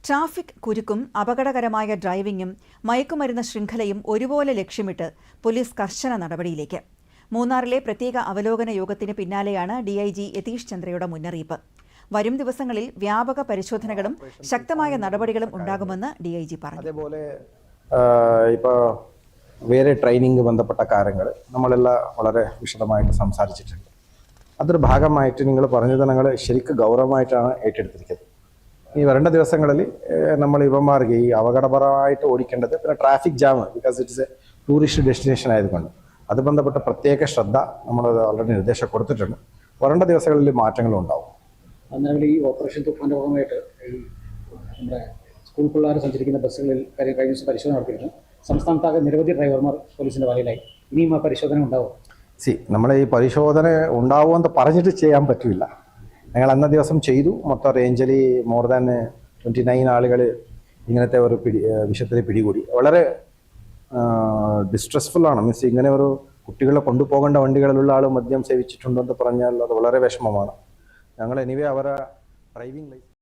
Traffic കുരുക്കും അപകടകരമായ ഡ്രൈവിംഗും മയക്കുമരുന്ന് ശൃംഖലയും ഒരുപോലെ ലക്ഷ്യമിട്ട് പോലീസ് കർശന നടപടിയിലേക്ക്. മൂന്നാറിലെ പ്രത്യേക അവലോകന യോഗത്തിന് പിന്നാലെയാണ് ഡിഐജി യതീഷ് ചന്ദ്രയുടെ മുന്നറിയിപ്പ്. വരും ദിവസങ്ങളിൽ വ്യാപക പരിശോധനകളും ശക്തമായ നടപടികളും ഉണ്ടാകുമെന്ന് ഡിഐജി പറഞ്ഞു. അതേപോലെ ഇപ്പോൾ വേറെ ട്രെയിനിങ് ബന്ധപ്പെട്ട കാര്യങ്ങൾ നമ്മളെല്ലാം വളരെ വിശദമായിട്ട് സംസാരിച്ചിട്ടുണ്ട്. അതൊരു ഭാഗമായിട്ട് നിങ്ങൾ പറഞ്ഞത് ഞങ്ങൾ ശരിക്കും ഗൗരവമായിട്ടാണ് ഏറ്റെടുത്തിരിക്കുന്നത്. ഈ വരേണ്ട ദിവസങ്ങളിൽ നമ്മൾ ഇവന്മാർക്ക് ഈ അപകടപരമായിട്ട് ഓടിക്കേണ്ടത്, പിന്നെ traffic jam, because it's A tourist destination ആയതുകൊണ്ട് അത് ബന്ധപ്പെട്ട പ്രത്യേക ശ്രദ്ധ നമ്മൾ ഓൾറെഡി നിർദ്ദേശം കൊടുത്തിട്ടുണ്ട്. വരേണ്ട ദിവസങ്ങളിൽ മാറ്റങ്ങളും ഉണ്ടാവും. എന്നാൽ ഈ ഓപ്പറേഷൻ തുഫാൻ്റെ ഭാഗമായിട്ട് ഈ നമ്മുടെ സ്കൂൾ പിള്ളേർ സഞ്ചരിക്കുന്ന ബസ്സുകളിൽ കഴിഞ്ഞ ദിവസം പരിശോധന നടത്തിയിരുന്നു. സംസ്ഥാനത്താകെ നിരവധി ഡ്രൈവർമാർ പോലീസിൻ്റെ വലയിലായി. ഇനിയും ആ പരിശോധന ഉണ്ടാവും. നമ്മൾ ഈ പരിശോധന ഉണ്ടാവുമെന്ന് പറഞ്ഞിട്ട് ചെയ്യാൻ പറ്റില്ല. ഞങ്ങൾ അന്ന ദിവസം ചെയ്തു. മൊത്തം റേഞ്ചിൽ മോർ ദാൻ 29 ആളുകൾ ഇങ്ങനത്തെ ഒരു വിഷയത്തിൽ പിടികൂടി. വളരെ ഡിസ്ട്രെസ്ഫുള്ളാണ്. മീൻസ് ഇങ്ങനെ ഒരു കുട്ടികളെ കൊണ്ടുപോകേണ്ട വണ്ടികളിലുള്ള ആൾ മദ്യം സേവിച്ചിട്ടുണ്ടെന്ന് പറഞ്ഞാൽ അത് വളരെ വിഷമമാണ്. ഞങ്ങൾ എനിവേ അവരെ ഡ്രൈവിംഗ് ലൈസൻസ്